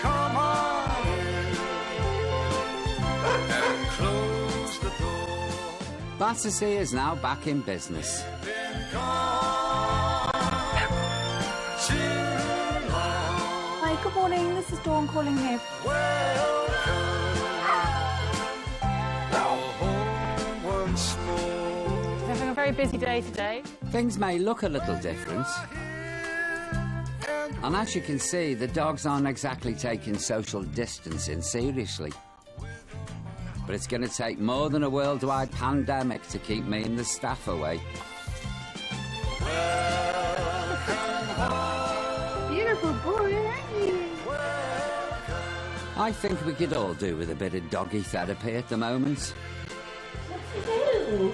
Come on and close the door. Battersea is now back in business. Hi, good morning. This is Dawn calling here. We're having a very busy day today. Things may look a little different. And as you can see, the dogs aren't exactly taking social distancing seriously. But it's going to take more than a worldwide pandemic to keep me and the staff away. Beautiful boy, aren't you? I think we could all do with a bit of doggy therapy at the moment. What for you?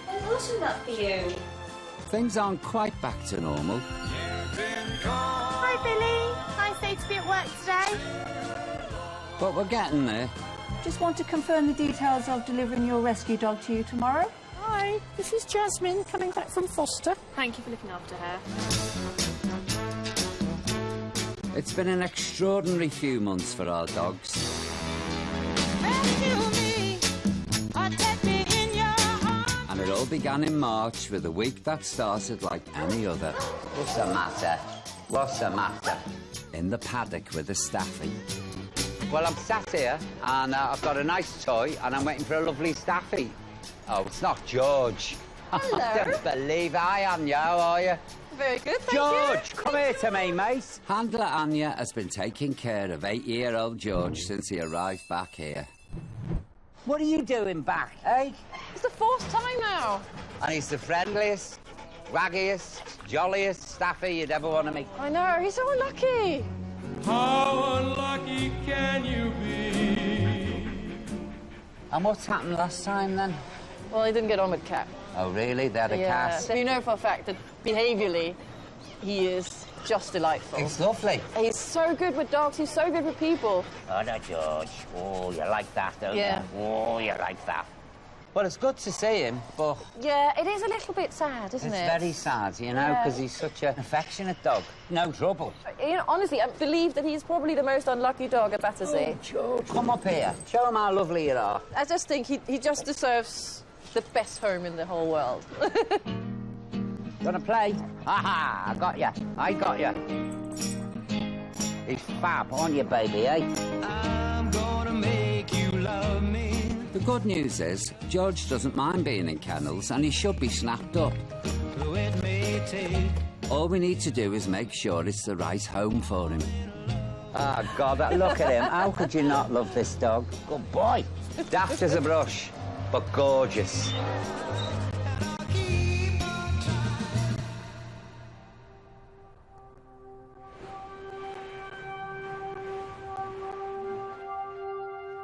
I wasn't that for you. Things aren't quite back to normal. Hi, Billy. Nice day to be at work today. But we're getting there. Just want to confirm the details of delivering your rescue dog to you tomorrow. Hi, this is Jasmine coming back from foster. Thank you for looking after her. It's been an extraordinary few months for our dogs. And it all began in March with a week that started like any other. What's the matter? What's the matter? In the paddock with the staffy. Well, I'm sat here and I've got a nice toy and I'm waiting for a lovely staffy. Oh, it's not George. Hello. I don't believe it. Hi, Anya, how are you? Very good, thank George, come here to me, mate. Handler Anya has been taking care of 8-year-old George since he arrived back here. What are you doing back, eh? It's the 4th time now. And he's the friendliest, waggiest, jolliest staffy you'd ever want to meet. I know, he's so unlucky. How unlucky can you be? And what's happened last time, then? Well, he didn't get on with Cat. Oh, really? They had a cat? So you know for a fact that behaviourally, he is just delightful. It's lovely. He's so good with dogs, he's so good with people. Oh, no, George. Oh, you like that, don't you? Oh, you like that. Well, it's good to see him, but... Yeah, it is a little bit sad, isn't it? It's very sad, you know, because he's such an affectionate dog. No trouble. You know, honestly, I believe that he's probably the most unlucky dog at Battersea. Oh, George. Come up here. Show him how lovely you are. I just think he just deserves the best home in the whole world. Gonna play? Ha-ha! I got ya. I got ya. He's fab, aren't you, baby, eh? I'm gonna make you love me. The good news is, George doesn't mind being in kennels and he should be snapped up. It may take. All we need to do is make sure it's the right home for him. Oh, God, look at him. How could you not love this dog? Good boy. Daft as a brush, but gorgeous.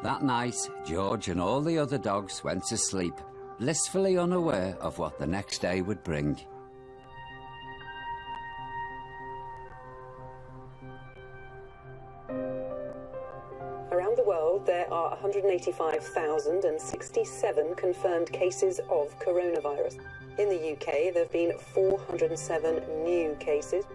That night, George and all the other dogs went to sleep, blissfully unaware of what the next day would bring. Around the world, there are 185,067 confirmed cases of coronavirus. In the UK, there have been 407 new cases.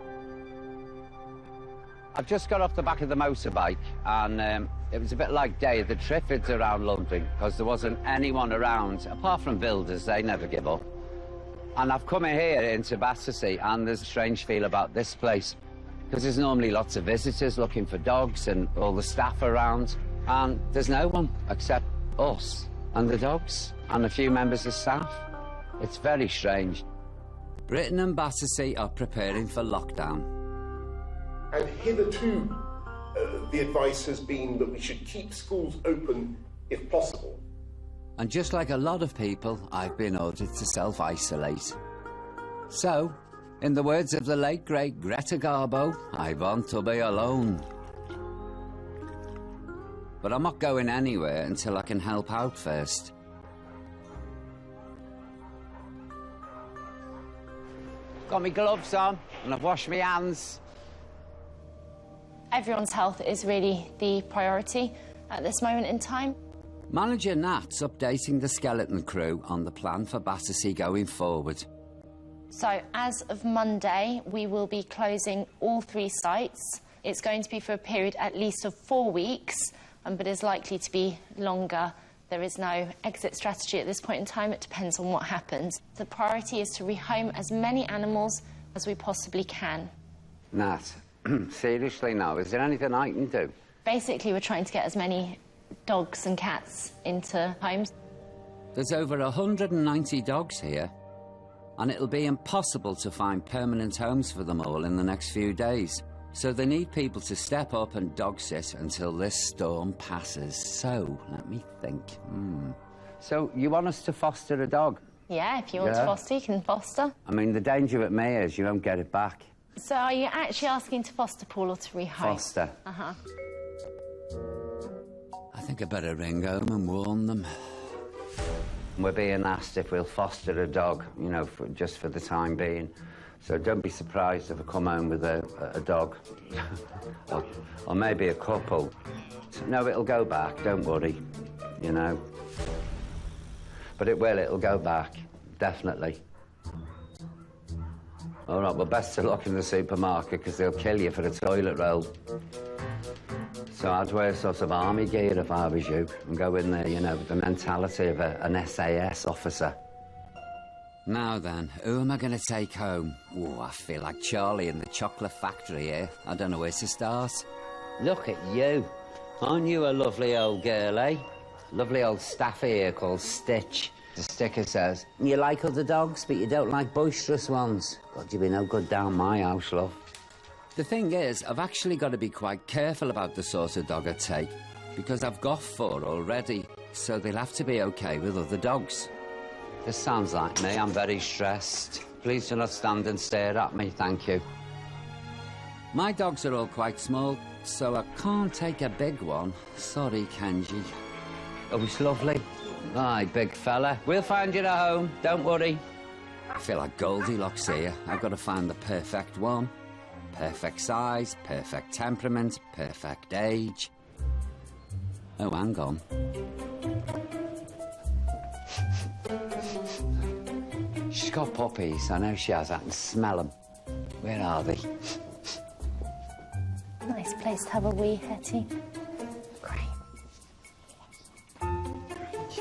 I've just got off the back of the motorbike and it was a bit like Day of the Triffids around London because there wasn't anyone around, apart from builders, they never give up. And I've come in here into Battersea and there's a strange feel about this place because there's normally lots of visitors looking for dogs and all the staff around and there's no one except us and the dogs and a few members of staff. It's very strange. Britain and Battersea are preparing for lockdown. And hitherto, the advice has been that we should keep schools open if possible. And just like a lot of people, I've been ordered to self-isolate. So, in the words of the late, great Greta Garbo, I want to be alone. But I'm not going anywhere until I can help out first. Got my gloves on, and I've washed my hands. Everyone's health is really the priority at this moment in time. Manager Nat's updating the skeleton crew on the plan for Battersea going forward. So as of Monday, we will be closing all 3 sites. It's going to be for a period at least of 4 weeks, but is likely to be longer. There is no exit strategy at this point in time. It depends on what happens. The priority is to rehome as many animals as we possibly can. Nat, seriously now, is there anything I can do? Basically, we're trying to get as many dogs and cats into homes. There's over 190 dogs here, and it'll be impossible to find permanent homes for them all in the next few days. So they need people to step up and dog sit until this storm passes. So, let me think. So, you want us to foster a dog? Yeah, if you want to foster, you can foster. I mean, the danger at me is you won't get it back. So are you actually asking to foster, Paul, or to rehome? Foster. Uh-huh. I think I better ring home and warn them. We're being asked if we'll foster a dog, you know, just for the time being. So don't be surprised if I come home with a dog. or maybe a couple. No, it'll go back, don't worry, you know. But it'll go back, definitely. All right, well, best of luck in the supermarket, because they'll kill you for a toilet roll. So I'd wear sort of army gear if I was you, and go in there, you know, with the mentality of an SAS officer. Now then, who am I going to take home? Oh, I feel like Charlie in the chocolate factory here. I don't know where to start. Look at you. Aren't you a lovely old girl, eh? Lovely old staff here called Stitch. The sticker says, you like other dogs, but you don't like boisterous ones. God, you'd be no good down my house, love. The thing is, I've actually got to be quite careful about the sort of dog I take, because I've got 4 already, so they'll have to be OK with other dogs. This sounds like me. I'm very stressed. Please do not stand and stare at me, thank you. My dogs are all quite small, so I can't take a big one. Sorry, Kenji. Oh, it's lovely. Aye, big fella. We'll find you a home, don't worry. I feel like Goldilocks here. I've got to find the perfect one. Perfect size, perfect temperament, perfect age. Oh, hang on. She's got puppies. I know she has. I can smell them. Where are they? Nice place to have a wee, Hetty. Great.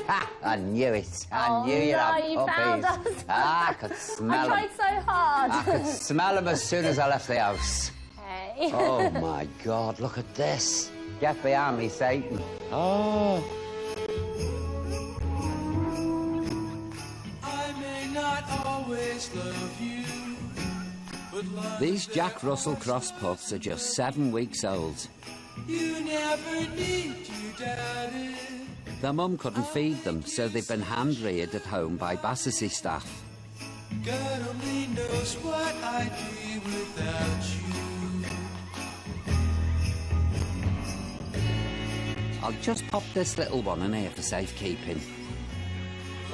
Ha! I knew it. I knew you'd have you puppies. found us. I could smell them. I tried so hard. I could smell them as soon as I left the house. Hey. Oh, my God, look at this. Get behind me, Satan. Oh. I may not always love you, but love These Jack Russell Cross pups are just 7 weeks old. you never need you, Daddy. Their mum couldn't feed them, so they've been hand-reared at home by Battersea staff. God only knows what I'd be without you. I'll just pop this little one in here for safekeeping.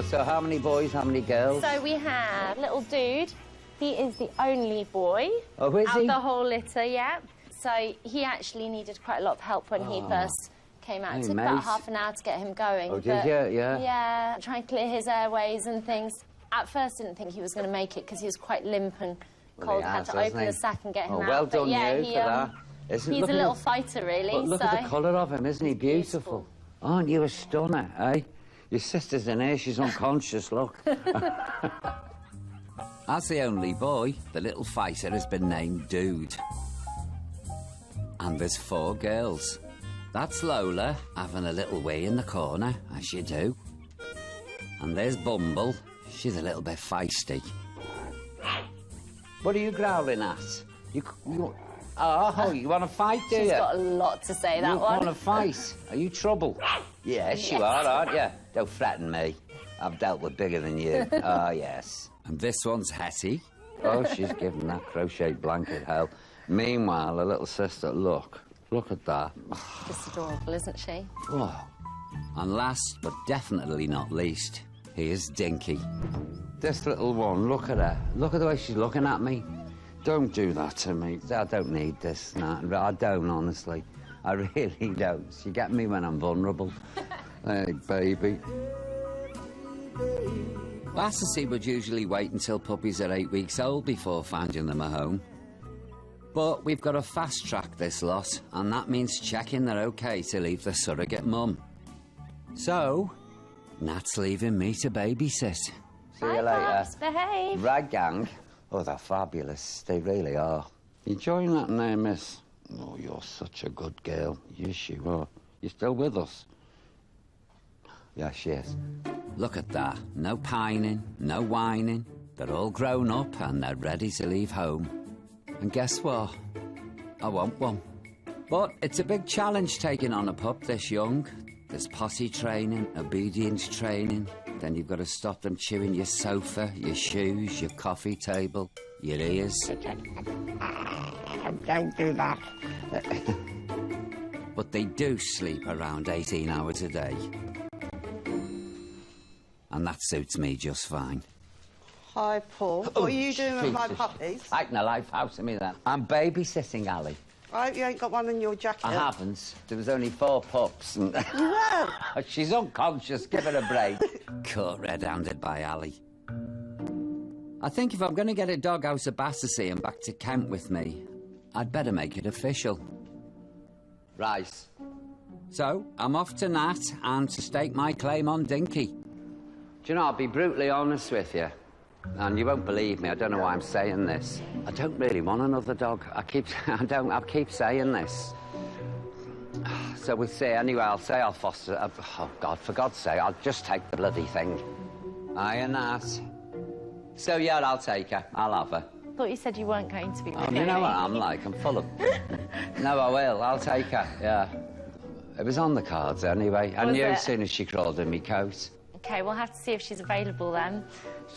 So how many boys, how many girls? So we have little dude. He is the only boy Oh, is out he? the whole litter, yeah. So he actually needed quite a lot of help when he first came out. Hey, It took mate. about half an hour to get him going. Oh, did you? Yeah. Yeah, trying to clear his airways and things. At first, didn't think he was going to make it because he was quite limp and Well, cold. he Had has, to hasn't open he? the sack and get him Oh, out. well But done yeah, you he, for that. Isn't, he's look a at little the- fighter, really. But look so. at the colour of him, isn't he beautiful? Beautiful. Aren't you a stunner, eh? Your sister's in here, she's unconscious, look. As the only boy, the little fighter has been named Dude. And there's 4 girls. That's Lola, having a little wee in the corner, as you do. And there's Bumble. She's a little bit feisty. What are you growling at? You want to fight, do you? She's got a lot to say, that You one. want to fight? Are you trouble? Yes, you are, aren't you? Don't threaten me. I've dealt with bigger than you. Oh, yes. And this one's Hetty. Oh, she's giving that crochet blanket hell. Meanwhile, her little sister, look at that. Just adorable, isn't she? Whoa. And last, but definitely not least, here's Dinky. This little one, look at her. Look at the way she's looking at me. Don't do that to me. I don't need this. Nah, I don't, honestly. I really don't. You get me when I'm vulnerable. Hey, baby. Battersea would usually wait until puppies are 8 weeks old before finding them a home. But we've got to fast-track this lot, and that means checking they're OK to leave the surrogate mum. So, Nat's leaving me to babysit. See you later. Pops, behave. Rag gang. Oh, they're fabulous. They really are. Enjoying that name, miss? Oh, you're such a good girl. Yes, you are. You still with us? Yes, she is. Look at that. No pining, no whining. They're all grown up and they're ready to leave home. And guess what? I want one. But it's a big challenge taking on a pup this young. There's potty training, obedience training. Then you've got to stop them chewing your sofa, your shoes, your coffee table, your ears. Don't do that. But they do sleep around 18 hours a day. And that suits me just fine. Hi, Paul. What are you doing with my puppies? Taking a life out of me, then. I'm babysitting, Ali. I hope you ain't got one in your jacket. I haven't. There was only 4 pups. And she's unconscious. Give her a break. Caught red-handed by Ali. I think if I'm going to get a dog out of Battersea and back to Kent with me, I'd better make it official. Right. So, I'm off to Nat and to stake my claim on Dinky. Do you know, I'll be brutally honest with you. And you won't believe me, I don't know why I'm saying this. I don't really want another dog. I keep saying this. So we'll see. Anyway, I'll say I'll foster... oh, God, for God's sake, I'll just take the bloody thing. Aye, Nat. So, yeah, I'll take her. I'll have her. I thought you said you weren't going to be with You know what I'm like. I'm full of... No, I will. I'll take her, yeah. It was on the cards anyway. I knew as soon as she crawled in my coat. OK, we'll have to see if she's available then.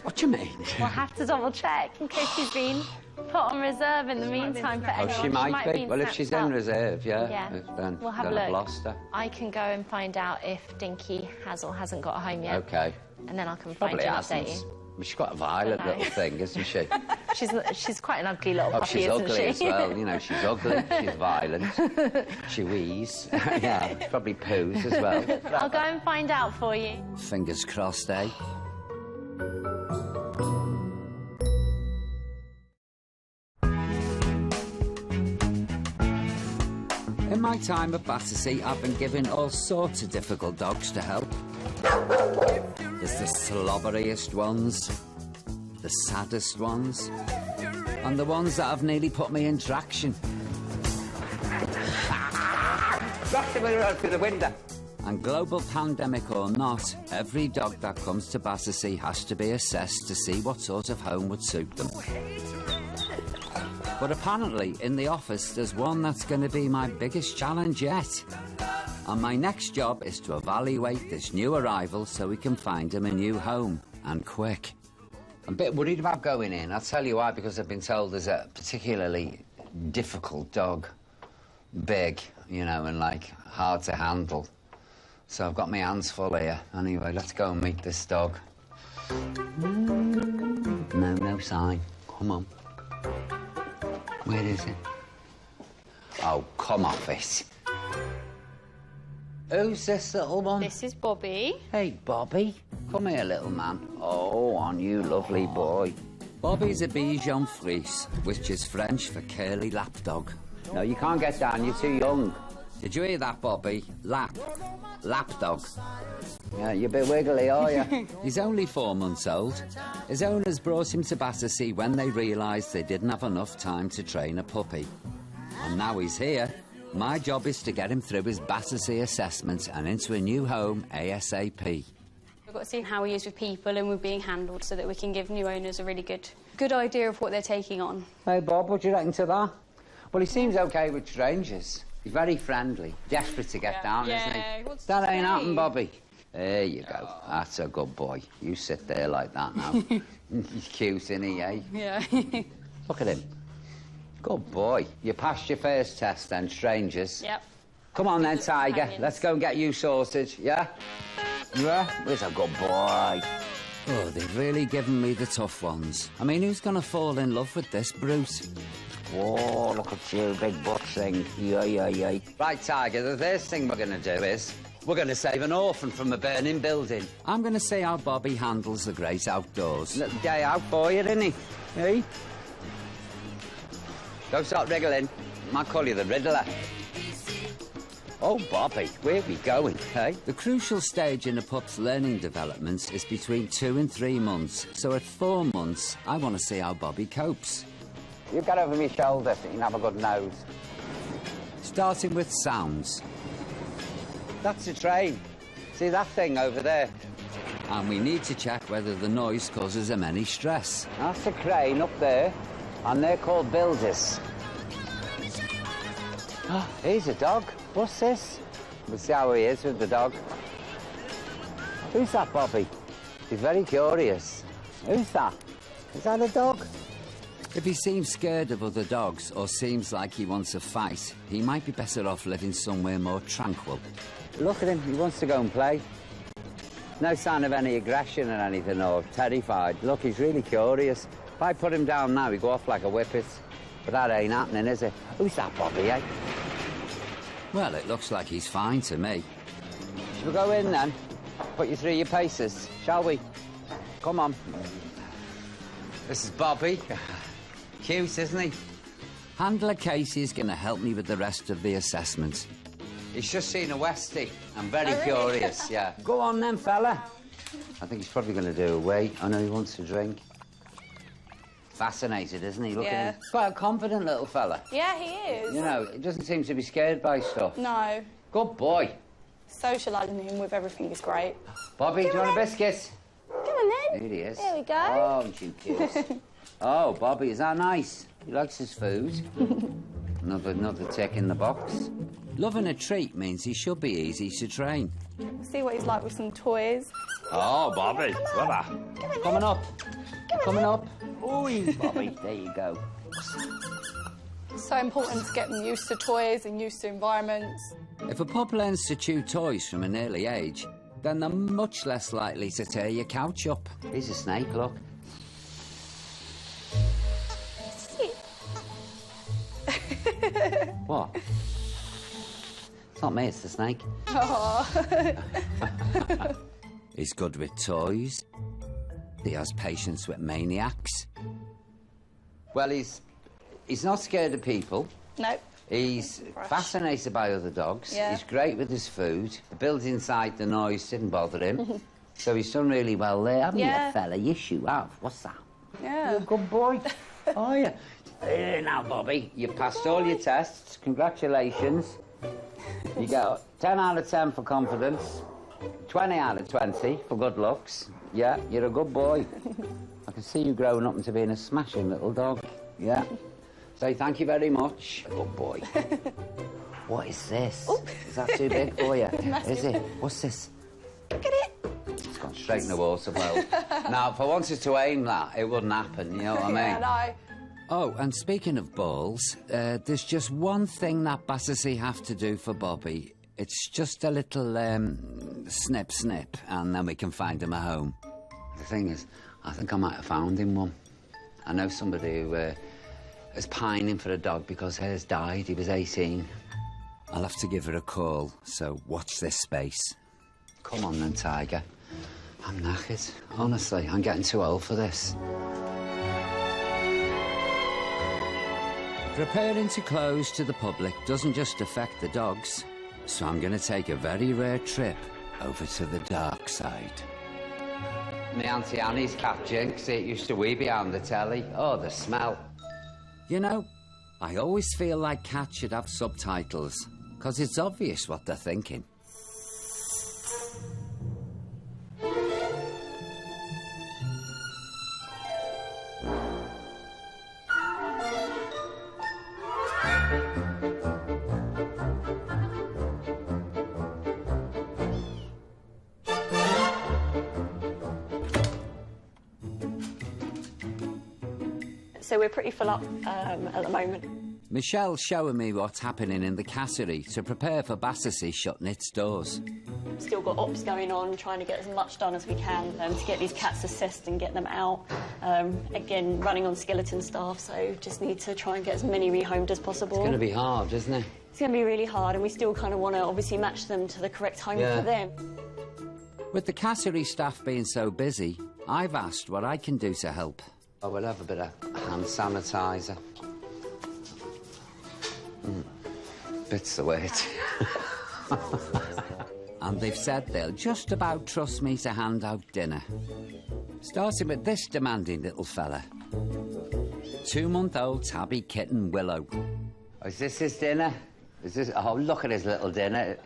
What do you mean? We'll have to double-check in case she's been put on reserve in the meantime for anyone. Oh, she might be. Well, if she's in reserve, yeah. Then we'll have a look. I've lost her. I can go and find out if Dinky has or hasn't got a home yet. OK. And then I can find you and update you. She's quite a violent little thing, isn't she? She's quite an ugly little puppy, isn't she? She's ugly as well. You know, she's ugly, she's violent, she wheezes. Yeah, probably poos as well. I'll go and find out for you. Fingers crossed, eh? In my time at Battersea, I've been given all sorts of difficult dogs to help. There's the slobberiest ones, the saddest ones, and the ones that have nearly put me in traction. Rock the mirror through the window. And global pandemic or not, every dog that comes to Battersea has to be assessed to see what sort of home would suit them. But apparently, in the office, there's one that's going to be my biggest challenge yet. And my next job is to evaluate this new arrival so we can find him a new home, and quick. I'm a bit worried about going in. I'll tell you why, because I've been told there's a particularly difficult dog. Big, you know, and, like, hard to handle. So I've got my hands full here. Anyway, let's go and meet this dog. No sign. Come on. Where is it? Oh, come off it. Who's this little one? This is Bobby. Hey, Bobby. Come here, little man. Oh, on you, lovely boy. Bobby's a Bichon Frise, which is French for curly lapdog. No, you can't get down, you're too young. Did you hear that, Bobby? Lapdog. Yeah, you're a bit wiggly, are you? He's only 4 months old. His owners brought him to Battersea when they realised they didn't have enough time to train a puppy. And now he's here. My job is to get him through his Battersea assessment and into a new home ASAP. We've got to see how he is with people and with being handled so that we can give new owners a really good idea of what they're taking on. Hey, Bob, what do you reckon to that? Well, he seems OK with strangers. He's very friendly, desperate to get down, isn't he? That ain't happened, Bobby. There you go. That's a good boy. You sit there like that now. He's cute, isn't he, eh? Yeah. Look at him. Good boy. You passed your first test then, strangers. Yep. Come on then, Tiger. Let's go and get you sorted, yeah? Yeah? He's a good boy. Oh, they've really given me the tough ones. I mean, who's going to fall in love with this brute? Whoa, look at you, big butt thing. Yeah. Right, Tiger, the first thing we're going to do is We're going to save an orphan from a burning building. I'm going to see how Bobby handles the great outdoors. Little day out for you, isn't he? Hey? Don't start wriggling. Might call you the Riddler. Oh, Bobby, where are we going, hey? The crucial stage in a pup's learning development is between 2 and 3 months. So at 4 months, I want to see how Bobby copes. You get over my shoulder so you can have a good nose. Starting with sounds. That's a train. See that thing over there? And we need to check whether the noise causes him any stress. That's a crane up there, and they're called builders. Oh, here's a dog. What's this? We'll see how he is with the dog. Who's that, Bobby? He's very curious. Who's that? Is that a dog? If he seems scared of other dogs or seems like he wants a fight, he might be better off living somewhere more tranquil. Look at him, he wants to go and play. No sign of any aggression or anything, or terrified. Look, he's really curious. If I put him down now, he'd go off like a whippet. But that ain't happening, is it? Who's that, Bobby, eh? Well, it looks like he's fine to me. Shall we go in, then? Put you through your paces, shall we? Come on. This is Bobby. Cute, isn't he? Handler Casey's going to help me with the rest of the assessment. He's just seen a Westie. I'm very curious, yeah. Go on, then, fella. I think he's probably going to do a wee. I know he wants to drink. Fascinated, isn't he? Look at him. He's quite a confident little fella. Yeah, he is. You know, he doesn't seem to be scared by stuff. No. Good boy. Socialising him with everything is great. Bobby, do you want a biscuit? Come on, then. Here he is. There we go. Oh, you cute. Oh, Bobby, is that nice? He likes his food. Another tick in the box. Loving a treat means he should be easy to train. See what he's like with some toys. Oh, Bobby. Coming up. Coming up. Oi, Bobby. There you go. It's so important to get them used to toys and used to environments. If a pup learns to chew toys from an early age, then they're much less likely to tear your couch up. Here's a snake, look. What? It's not me, it's the snake. Oh. He's good with toys. He has patience with maniacs. Well, he's not scared of people. Nope. He's fascinated by other dogs. Yeah. He's great with his food. The build inside, the noise didn't bother him. So he's done really well there, haven't you, fella? Yes, you have. What's that? Yeah. You're a good boy. Oh, yeah. Now, Bobby, you passed all your tests. Congratulations. You got 10 out of 10 for confidence, 20 out of 20 for good looks. Yeah, you're a good boy. I can see you growing up into being a smashing little dog. Yeah. Say thank you very much. Good boy. What is this? Ooh. Is that too big for you? Is it? What's this? Look at it. It's gone straight in the water bowl. Now, if I wanted to aim that, it wouldn't happen, you know what I mean? Yeah, no. Oh, and speaking of balls, there's just one thing that Battersea have to do for Bobby. It's just a little snip, and then we can find him a home. The thing is, I think I might have found him one. I know somebody who is pining for a dog because hers died. He was 18. I'll have to give her a call, so watch this space. Come on then, Tiger. I'm knackered. Honestly, I'm getting too old for this. Preparing to close to the public doesn't just affect the dogs, so I'm going to take a very rare trip over to the dark side. My Auntie Annie's cat Jinx, it used to wee behind the telly. Oh, the smell. You know, I always feel like cats should have subtitles, because it's obvious what they're thinking. So we're pretty full up at the moment. Michelle's showing me what's happening in the cattery to prepare for Battersea shutting its doors. Still got ops going on, trying to get as much done as we can to get these cats assessed and get them out. Again, running on skeleton staff, so just need to try and get as many rehomed as possible. It's going to be hard, isn't it? It's going to be really hard, and we still kind of want to obviously match them to the correct home for them. With the cattery staff being so busy, I've asked what I can do to help. I will have a bit of hand sanitizer. Bit's the word. And they've said they'll just about trust me to hand out dinner. Starting with this demanding little fella. 2-month-old tabby kitten Willow. Is this his dinner? Is this... Oh, look at his little dinner.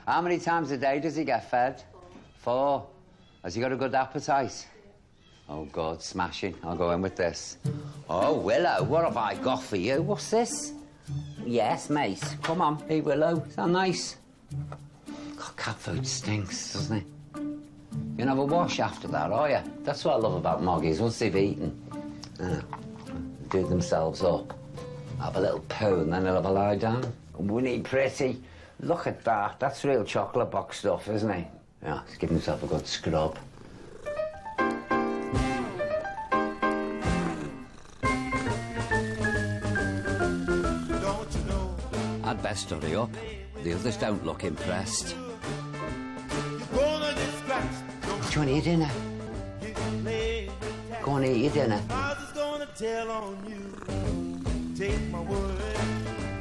How many times a day does he get fed? 4. Has he got a good appetite? Oh, God, smashing. I'll go in with this. Oh, Willow, what have I got for you? What's this? Yes, mate. Come on, hey, Willow. Is that nice? God, cat food stinks, doesn't it? You can have a wash after that, are you? That's what I love about moggies. Once they've eaten, do themselves up. Have a little poo and then they'll have a lie down. Winnie pretty. Look at that. That's real chocolate box stuff, isn't it? Yeah, he's giving himself a good scrub. I'd best hurry up. The others don't look impressed. Do you want to eat dinner? Go on, eat your dinner. Take my word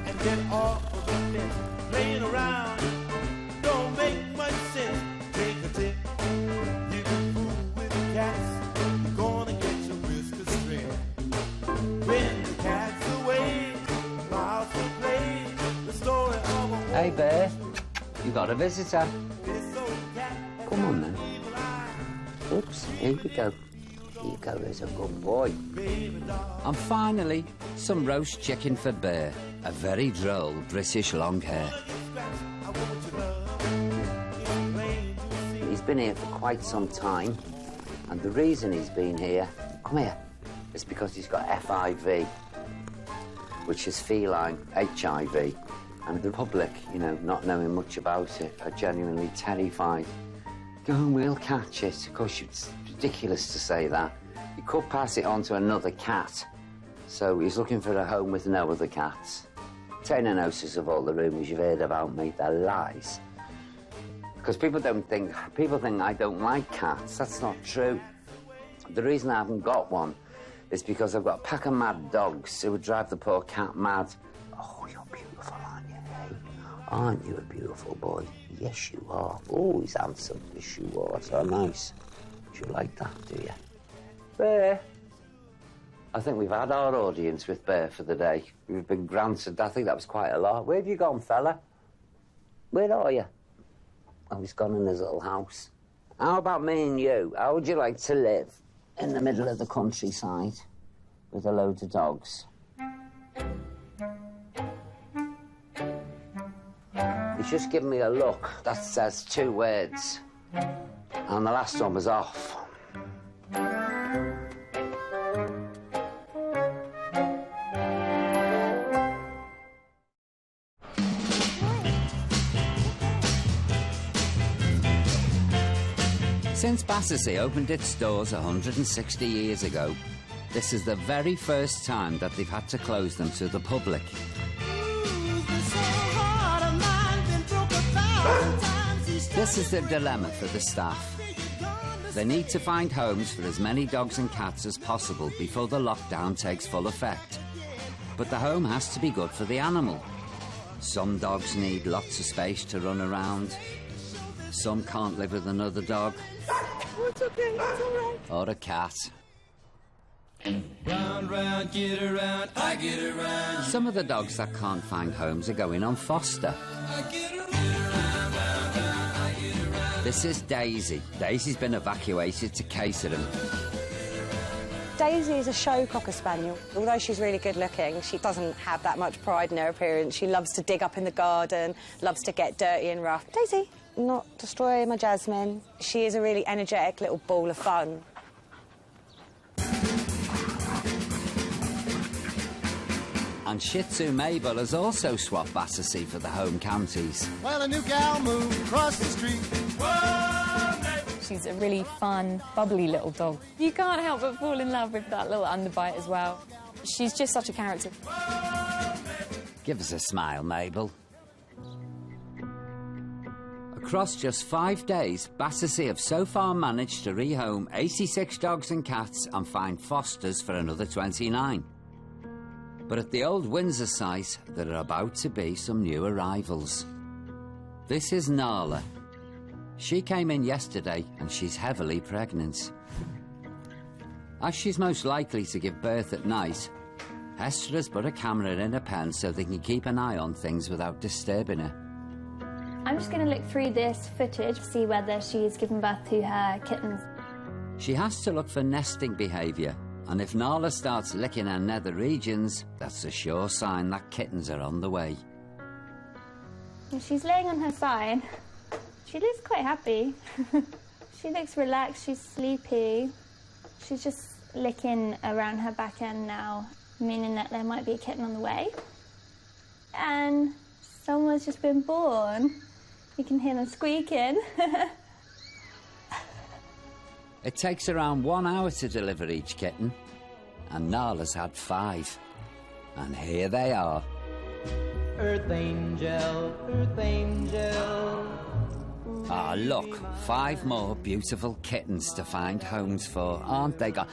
and get off of the bed. Playing around don't make much sense. Take a tip. You can fool with the cats. You're gonna get your whiskers straight. When the cat's away, the mouse will play the story of a... Hey, Bear. You got a visitor. Come on, then. Oops, here we go. Here you go, there's a good boy. And finally, some roast chicken for Bear, a very droll British long hair. He's been here for quite some time, and the reason he's been here, come here, is because he's got FIV, which is feline HIV. And the public, you know, not knowing much about it, are genuinely terrified. Go and we'll catch it. Of course, it's ridiculous to say that. You could pass it on to another cat. So he's looking for a home with no other cats. Taking notice of all the rumours you've heard about me, they're lies. Because people think I don't like cats. That's not true. The reason I haven't got one is because I've got a pack of mad dogs who would drive the poor cat mad. Oh, you're beautiful, aren't you, hey? Aren't you a beautiful boy? Yes, you are. Oh, he's handsome. Yes, you are. So nice. You like that, do you? Bear. I think we've had our audience with Bear for the day. We've been granted, I think that was quite a lot. Where have you gone, fella? Where are you? Oh, he's gone in his little house. How about me and you? How would you like to live in the middle of the countryside with a load of dogs? He's just given me a look that says 2 words. And the last one was off. Since Battersea opened its doors 160 years ago, this is the very first time that they've had to close them to the public. This is the dilemma for the staff. They need to find homes for as many dogs and cats as possible before the lockdown takes full effect. But the home has to be good for the animal. Some dogs need lots of space to run around. Some can't live with another dog. It's okay, it's all right. Or a cat. Round, round, get around, I get around. Some of the dogs that can't find homes are going on foster. This is Daisy. Daisy's been evacuated to Caterham. Daisy is a show Cocker Spaniel. Although she's really good looking, she doesn't have that much pride in her appearance. She loves to dig up in the garden, loves to get dirty and rough. Daisy, not destroy my Jasmine. She is a really energetic little ball of fun. And Shih Tzu Mabel has also swapped Battersea for the home counties. Well, a new gal moved across the street. She's a really fun, bubbly little dog. You can't help but fall in love with that little underbite as well. She's just such a character. Give us a smile, Mabel. Across just 5 days, Battersea have so far managed to rehome 86 dogs and cats and find fosters for another 29. But at the old Windsor site, there are about to be some new arrivals. This is Nala. She came in yesterday and she's heavily pregnant. As she's most likely to give birth at night, Hester has put a camera in her pen so they can keep an eye on things without disturbing her. I'm just going to look through this footage to see whether she's given birth to her kittens. She has to look for nesting behaviour, and if Nala starts licking her nether regions, that's a sure sign that kittens are on the way. She's laying on her side. She looks quite happy. She looks relaxed, she's sleepy. She's just licking around her back end now, meaning that there might be a kitten on the way. And someone's just been born. You can hear them squeaking. It takes around 1 hour to deliver each kitten, and Nala's had 5. And here they are. Earth angel, earth angel. Ah, look, 5 more beautiful kittens to find homes for, aren't they? What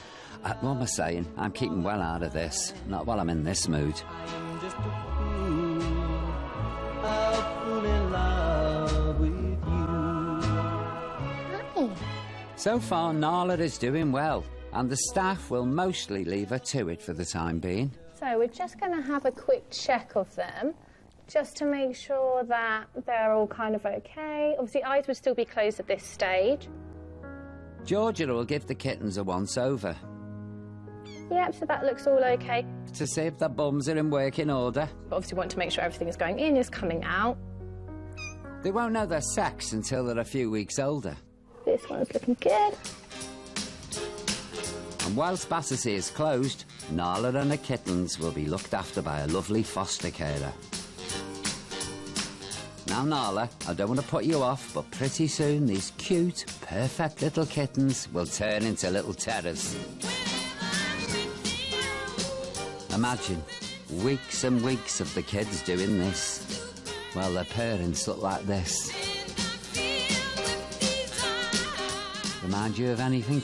am I saying? I'm keeping well out of this, not while I'm in this mood. I'm just a fool in love with you. Hi. So far, Nala is doing well, and the staff will mostly leave her to it for the time being. So we're just going to have a quick check of them, just to make sure that they're all kind of okay. Obviously, eyes would still be closed at this stage. Georgia will give the kittens a once-over. Yep, so that looks all okay. To see if their bums are in working order. But obviously, want to make sure everything is going in, is coming out. They won't know their sex until they're a few weeks older. This one's looking good. And whilst Battersea is closed, Nala and her kittens will be looked after by a lovely foster carer. Now, Nala, I don't want to put you off, but pretty soon these cute, perfect little kittens will turn into little terrors. Imagine weeks and weeks of the kids doing this, while their parents look like this. Remind you of anything?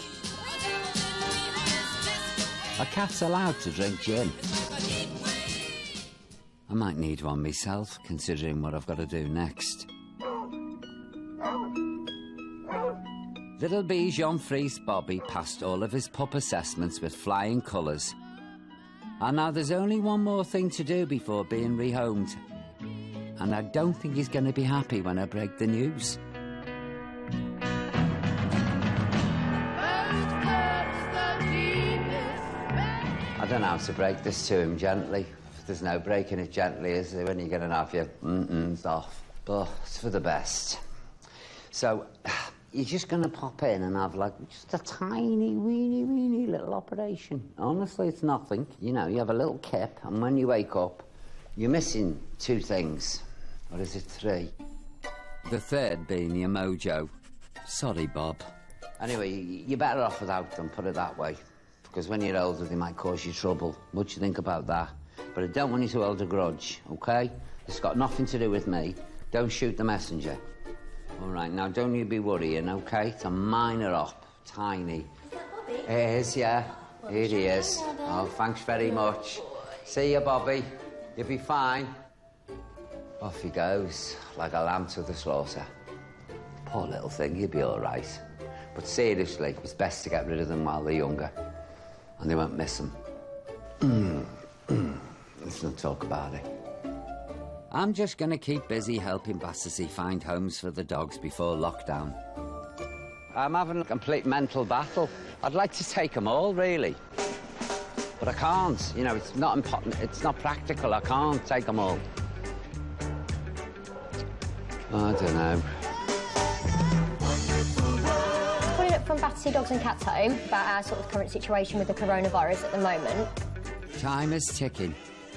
Are cats allowed to drink gin? I might need one myself, considering what I've got to do next. Little Jean-Fries Bobby passed all of his pup assessments with flying colours. And now there's only one more thing to do before being rehomed. And I don't think he's going to be happy when I break the news. I don't know how to break this to him gently. There's no breaking it gently, is there, when you're going to have your off. But it's for the best. So, you're just going to pop in and have, like, just a tiny, weeny little operation. Honestly, it's nothing. You know, you have a little kip, and when you wake up, you're missing 2 things. Or is it 3? The third being your mojo. Sorry, Bob. Anyway, you're better off without them, put it that way. Because when you're older, they might cause you trouble. What do you think about that? But I don't want you to hold a grudge, OK? It's got nothing to do with me. Don't shoot the messenger. All right, now don't you be worrying, OK? It's a minor op, tiny. Is that Bobby? It is, yeah. Here he is. Oh, thanks very much. See you, Bobby. You'll be fine. Off he goes, like a lamb to the slaughter. Poor little thing, he'll be all right. But seriously, it's best to get rid of them while they're younger. And they won't miss them. Let's not talk about it. I'm just going to keep busy helping Battersea find homes for the dogs before lockdown. I'm having a complete mental battle. I'd like to take them all, really. But I can't. You know, it's not important. It's not practical. I can't take them all. I don't know. Calling up from Battersea Dogs and Cats Home about our sort of current situation with the coronavirus at the moment. Time is ticking.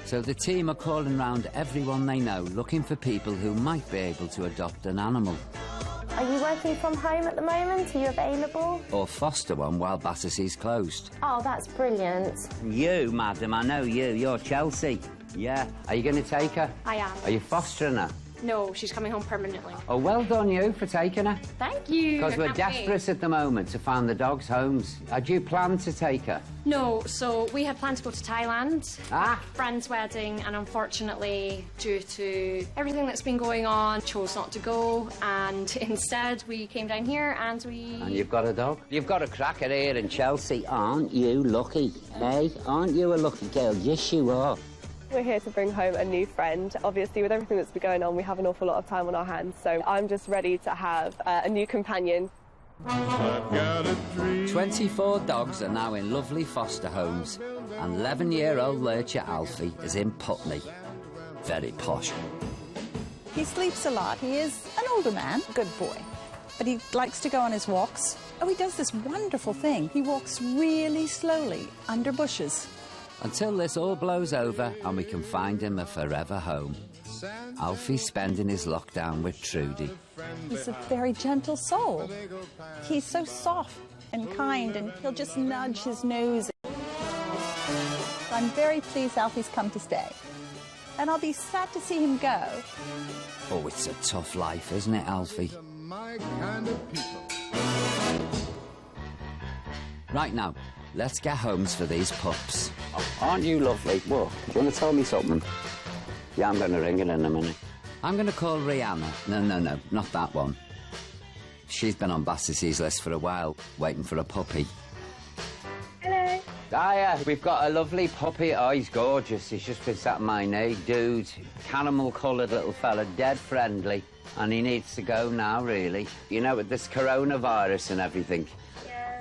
So the team are calling round everyone they know, looking for people who might be able to adopt an animal. Are you working from home at the moment? Are you available? Or foster one while Battersea's closed. Oh, that's brilliant. You, madam, I know you. You're Chelsea. Yeah. Are you going to take her? I am. Are you fostering her? No, she's coming home permanently. Oh, well done you for taking her. Thank you. Because we're Happy. desperate at the moment to find the dogs' homes. Had you planned to take her? No, so we had planned to go to Thailand. Ah. Friend's wedding, and unfortunately, due to everything that's been going on, chose not to go, and instead we came down here and we... And you've got a dog? You've got a cracker here in Chelsea. Aren't you lucky, eh? Aren't you a lucky girl? Yes, you are. We're here to bring home a new friend. Obviously, with everything that's been going on, we have an awful lot of time on our hands, so I'm just ready to have a new companion. 24 dogs are now in lovely foster homes, and 11-year-old lurcher Alfie is in Putney. Very posh. He sleeps a lot. He is an older man, good boy, but he likes to go on his walks. Oh, he does this wonderful thing. He walks really slowly under bushes. Until this all blows over and we can find him a forever home. Alfie's spending his lockdown with Trudy. He's a very gentle soul. He's so soft and kind, and he'll just nudge his nose. I'm very pleased Alfie's come to stay. And I'll be sad to see him go. Oh, it's a tough life, isn't it, Alfie? Right now, let's get homes for these pups. Oh, aren't you lovely? What? Do you want to tell me something? Yeah, I'm going to ring it in a minute. I'm going to call Rihanna. No, not that one. She's been on Bassis's list for a while, waiting for a puppy. Hello. Hiya, we've got a lovely puppy. Oh, he's gorgeous. He's just been sat on my knee. Dude, caramel-coloured little fella, dead friendly. And he needs to go now, really. You know, with this coronavirus and everything,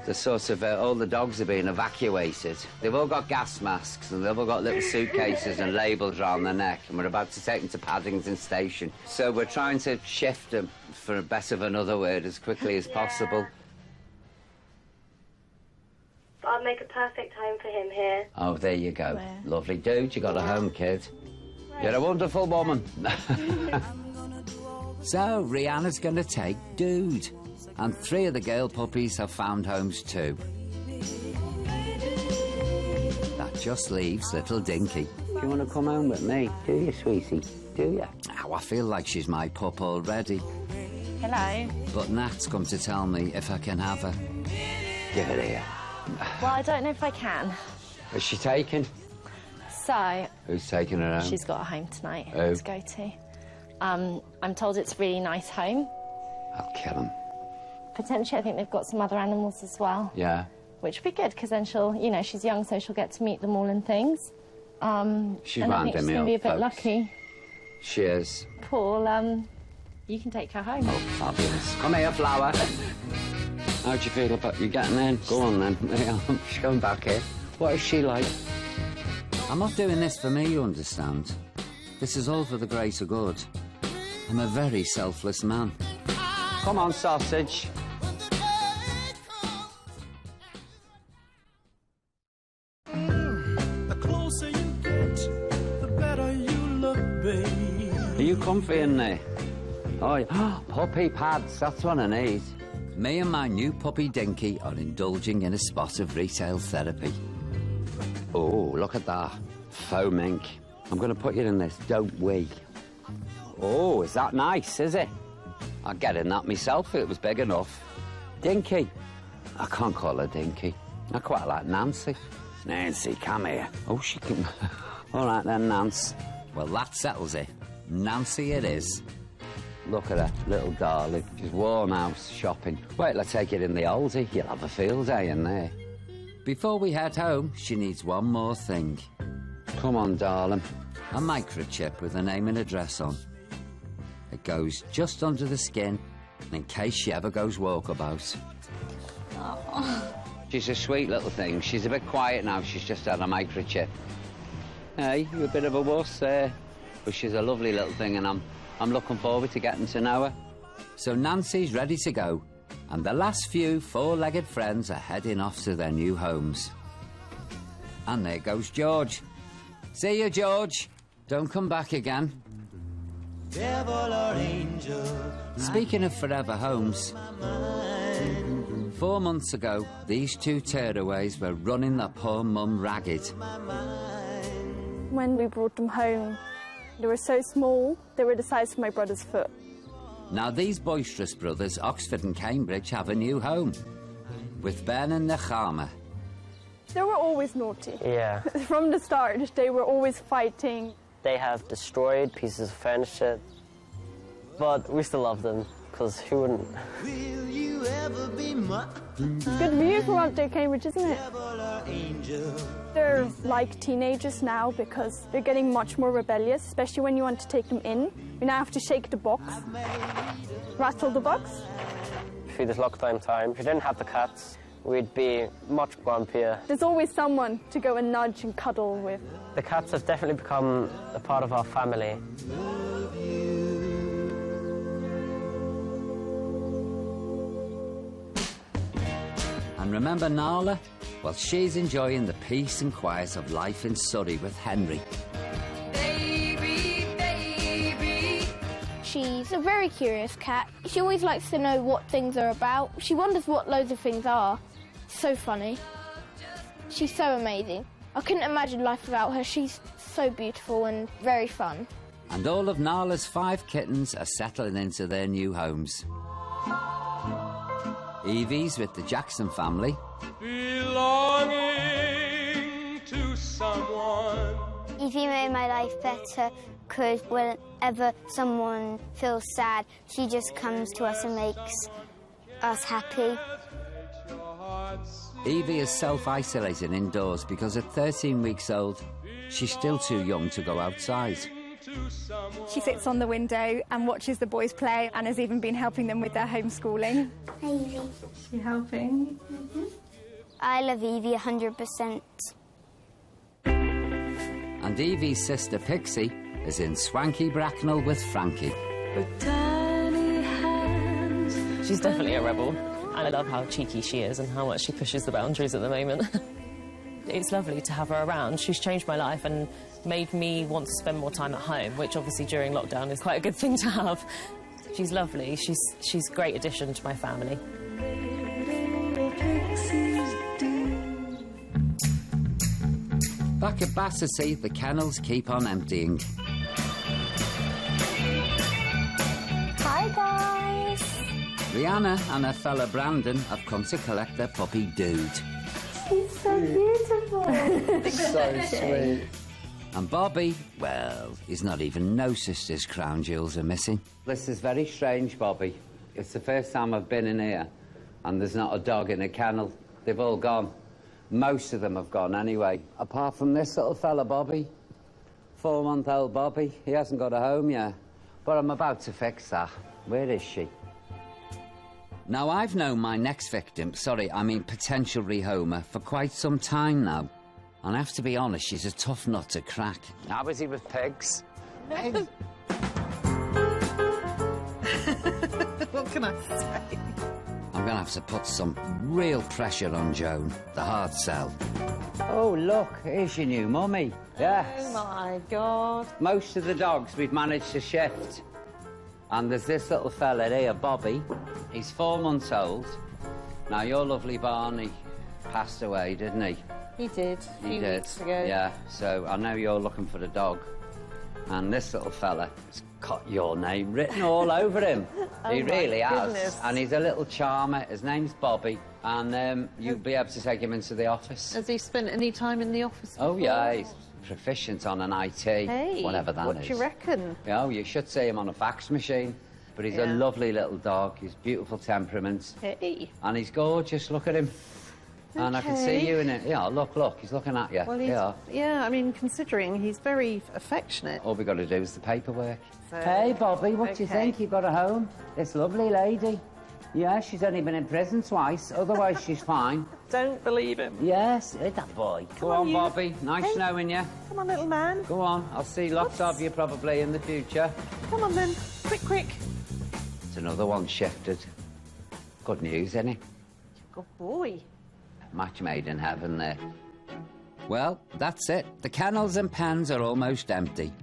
the sort of, all the dogs are being evacuated. They've all got gas masks and they've all got little suitcases and labels around their neck, and we're about to take them to Paddington Station. So we're trying to shift them, for a better of another word, as quickly as possible. I'll make a perfect home for him here. Oh, there you go. Lovely. Dude, you got a home, kid. You're a wonderful woman. So, Rihanna's going to take Dude. And 3 of the girl puppies have found homes too. That just leaves little Dinky. Do you want to come home with me? Do you, sweetie? Do you? Oh, I feel like she's my pup already. Hello. But Nat's come to tell me if I can have her. Give it here. Well, I don't know if I can. Is she taken? So... Who's taking her home? She's got a home tonight Who? to go to. I'm told it's a really nice home. I'll kill him. Potentially, I think they've got some other animals as well. Yeah. Which would be good, because then she'll, you know, she's young, so she'll get to meet them all and things. She's and I think she's going to be a bit lucky. She is. Paul, you can take her home. Oh, fabulous. Come here, Flower. How do you feel about you getting in? Go on, then. She's going back here. What is she like? I'm not doing this for me, you understand. This is all for the greater good. I'm a very selfless man. Come on, sausage. The closer you get, the better you look, babe. Are you comfy in there? Oh, yeah. Puppy pads, that's what I need. Me and my new puppy Dinky are indulging in a spot of retail therapy. Oh, look at that. Faux mink. I'm going to put you in this, don't we? Oh, is that nice, is it? I'd get in that myself if it was big enough. Dinky. I can't call her Dinky. I quite like Nancy. Nancy, come here. Oh, she can... All right then, Nance. Well, that settles it. Nancy it is. Look at her, little darling. She's worn out shopping. Wait till I take it in the Aldi. You'll have a field day in there. Before we head home, she needs one more thing. Come on, darling. A microchip with her name and address on. It goes just under the skin, in case she ever goes walkabout. Oh. She's a sweet little thing. She's a bit quiet now. She's just had a microchip. Hey, you're a bit of a wuss there. But she's a lovely little thing, and I'm looking forward to getting to know her. So Nancy's ready to go, and the last few four-legged friends are heading off to their new homes. And there goes George. See you, George. Don't come back again. Devil or angel. Speaking of forever homes, 4 months ago, these 2 tearaways were running the poor mum ragged. When we brought them home, They were so small, they were the size of my brother's foot. Now these boisterous brothers, Oxford and Cambridge, have a new home. With Ben and Nechama. They were always naughty. Yeah. From the start, they were always fighting. They have destroyed pieces of furniture, but we still love them, because who wouldn't? Good view from up there, Cambridge, isn't it? They're like teenagers now because they're getting much more rebellious, especially when you want to take them in. You now have to shake the box, rattle the box. Through this lockdown time, if we didn't have the cats, we'd be much grumpier. There's always someone to go and nudge and cuddle with. The cats have definitely become a part of our family. And remember Nala? Well, she's enjoying the peace and quiet of life in Surrey with Henry. Baby, baby. She's a very curious cat. She always likes to know what things are about. She wonders what loads of things are. So funny. She's so amazing. I couldn't imagine life without her. She's so beautiful and very fun. And all of Nala's 5 kittens are settling into their new homes. Evie's with the Jackson family. Belonging to someone. Evie made my life better because whenever someone feels sad, she just comes to us and makes us happy. Evie is self-isolating indoors because at 13 weeks old, she's still too young to go outside. She sits on the window and watches the boys play and has even been helping them with their homeschooling. Hi, Evie. You helping? I love Evie 100%. And Evie's sister Pixie is in Swanky Bracknell with Frankie. She's definitely a rebel, and I love how cheeky she is and how much she pushes the boundaries at the moment. It's lovely to have her around. She's changed my life and made me want to spend more time at home, which obviously during lockdown is quite a good thing to have. She's lovely. She's a great addition to my family. Back at Battersea, the kennels keep on emptying. Hi, guys. Rihanna and her fella Brandon have come to collect their puppy Dude. She's so beautiful. So sweet. And Bobby, well, he's not even noticed his crown jewels are missing. This is very strange, Bobby. It's the first time I've been in here and there's not a dog in a kennel. They've all gone. Most of them have gone anyway. Apart from this little fella, Bobby. 4-month-old Bobby. He hasn't got a home yet. But I'm about to fix that. Where is she? Now, I've known my next victim, potential rehomer, for quite some time now. And I have to be honest, she's a tough nut to crack. How is he with pigs? What can I say? I'm going to have to put some real pressure on Joan, the hard sell. Oh, look, here's your new mummy. Yes. Oh, my God. Most of the dogs we've managed to shift. And there's this little fella here, Bobby. He's 4 months old. Now, your lovely Barney passed away, didn't he? He did. He did. Weeks ago. Yeah, so I know you're looking for the dog. And this little fella has got your name written all over him. He really has. And he's a little charmer. His name's Bobby. And you'll be able to take him into the office. Has he spent any time in the office before? Oh, yeah, he's proficient on an IT, whatever that is. What do you reckon? Oh, you should see him on a fax machine. But he's a lovely little dog. He's beautiful temperament. Hey. And he's gorgeous. Look at him. Okay. And I can see you in it. Yeah, look, he's looking at you. Well, yeah, I mean, considering he's very affectionate. All we've got to do is the paperwork. So, hey, Bobby, what do you think? You got a home? This lovely lady. Yeah, she's only been in prison twice. Otherwise, she's fine. Don't believe him. Yes, that boy. Go on, Bobby. Nice knowing you. Come on, little man. Go on. I'll see lots of you probably in the future. Come on, then. Quick. It's another one shifted. Good news, isn't it? Good boy. Match made in heaven there. Well, that's it. The kennels and pens are almost empty.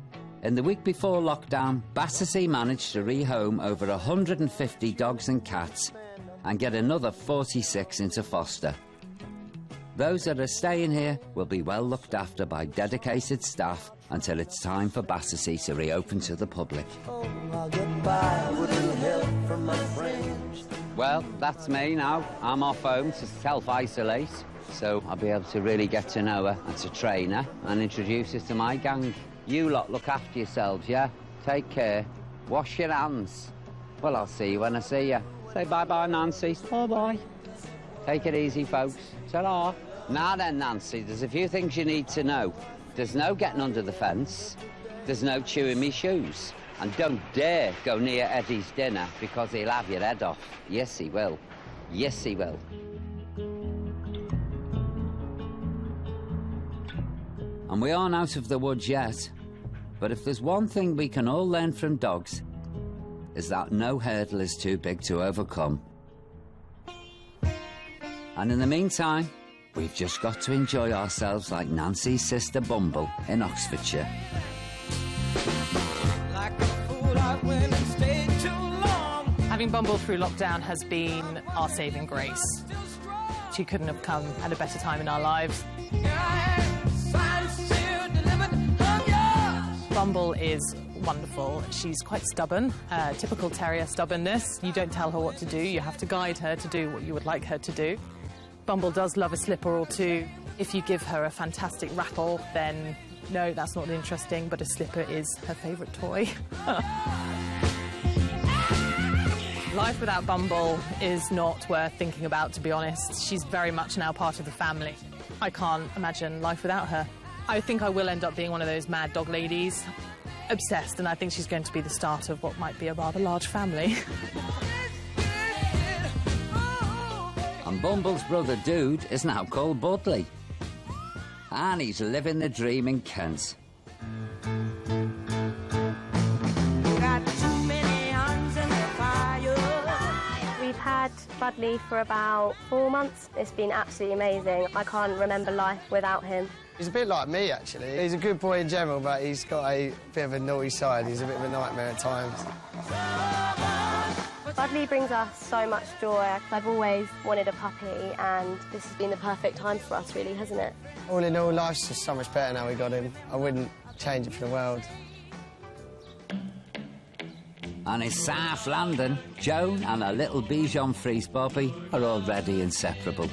In the week before lockdown, Battersea managed to rehome over 150 dogs and cats and get another 46 into foster. Those that are staying here will be well looked after by dedicated staff until it's time for Battersea to reopen to the public. Oh, I'll get by with a little help from my friends. Well, that's me now. I'm off home to self-isolate, so I'll be able to really get to know her and to train her and introduce her to my gang. You lot look after yourselves, yeah? Take care. Wash your hands. Well, I'll see you when I see you. Say bye-bye, Nancy. Bye-bye. Take it easy, folks. Ta-ra. Now then, Nancy, there's a few things you need to know. There's no getting under the fence. There's no chewing me shoes. And don't dare go near Eddie's dinner because he'll have your head off. Yes, he will. Yes, he will. And we aren't out of the woods yet. But if there's one thing we can all learn from dogs, is that no hurdle is too big to overcome. And in the meantime, we've just got to enjoy ourselves like Nancy's sister Bumble in Oxfordshire. Like a fool, I went and stayed too long. Having Bumble through lockdown has been our saving grace. She couldn't have come at a better time in our lives. Bumble is wonderful. She's quite stubborn, typical terrier stubbornness. You don't tell her what to do, you have to guide her to do what you would like her to do. Bumble does love a slipper or two. If you give her a fantastic rattle, then no, that's not interesting, but a slipper is her favourite toy. Life without Bumble is not worth thinking about, to be honest. She's very much now part of the family. I can't imagine life without her. I think I will end up being one of those mad dog ladies, obsessed, and I think she's going to be the start of what might be a rather large family. And Bumble's brother Dude is now called Budley. And he's living the dream in Kent. Got too many irons in the fire. We've had Budley for about 4 months. It's been absolutely amazing. I can't remember life without him. He's a bit like me, actually. He's a good boy in general, but he's got a bit of a naughty side. He's a bit of a nightmare at times. Budley brings us so much joy. I've always wanted a puppy, and this has been the perfect time for us, really, hasn't it? All in all, life's just so much better now we got him. I wouldn't change it for the world. And in South London, Joan and her little Bichon Frise Bobby are already inseparable.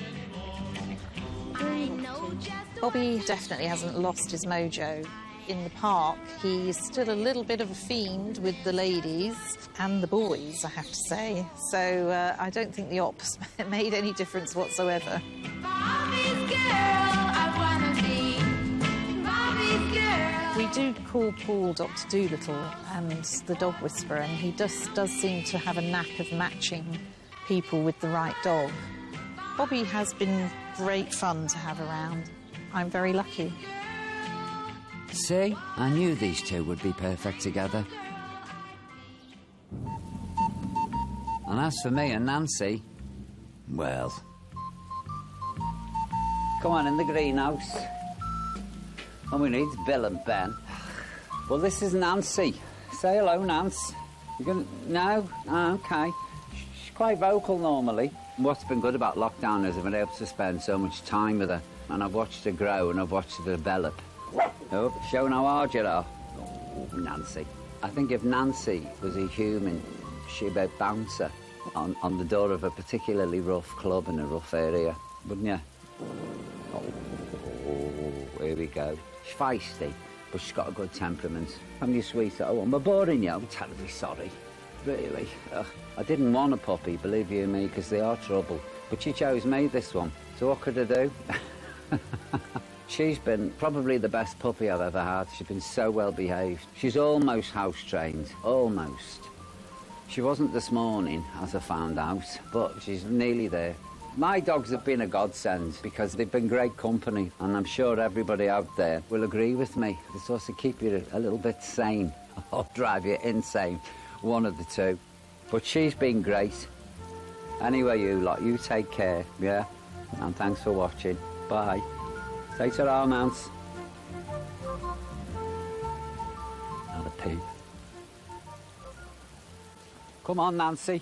Bobby definitely hasn't lost his mojo. In the park, he's still a little bit of a fiend with the ladies and the boys, I have to say. So I don't think the ops made any difference whatsoever. We do call Paul Dr. Dolittle and the dog whisperer, and he does seem to have a knack of matching people with the right dog. Bobby has been great fun to have around. I'm very lucky. See, I knew these two would be perfect together. And as for me and Nancy, well... Come on, in the greenhouse. All we need is Bill and Ben. Well, this is Nancy. Say hello, Nance. You gonna... No? Oh, OK. She's quite vocal normally. What's been good about lockdown is I've been able to spend so much time with her. And I've watched her grow and I've watched her develop. Oh, showing how hard you are. Oh, Nancy. I think if Nancy was a human, she'd be a bouncer on the door of a particularly rough club in a rough area, wouldn't you? Oh, here we go. She's feisty, but she's got a good temperament. I'm your sweetheart. Oh, am I boring you? I'm terribly sorry. Really. I didn't want a puppy, believe you me, because they are trouble. But she chose me, this one. So what could I do? She's been probably the best puppy I've ever had. She's been so well behaved. She's almost house trained, almost. She wasn't this morning, as I found out, but she's nearly there. My dogs have been a godsend because they've been great company, and I'm sure everybody out there will agree with me. They sort of keep you a little bit sane or drive you insane, one of the two. But she's been great. Anyway, you lot, you take care, yeah? And thanks for watching. Bye. Say ta-ra, Mounts. Another pig. Come on, Nancy.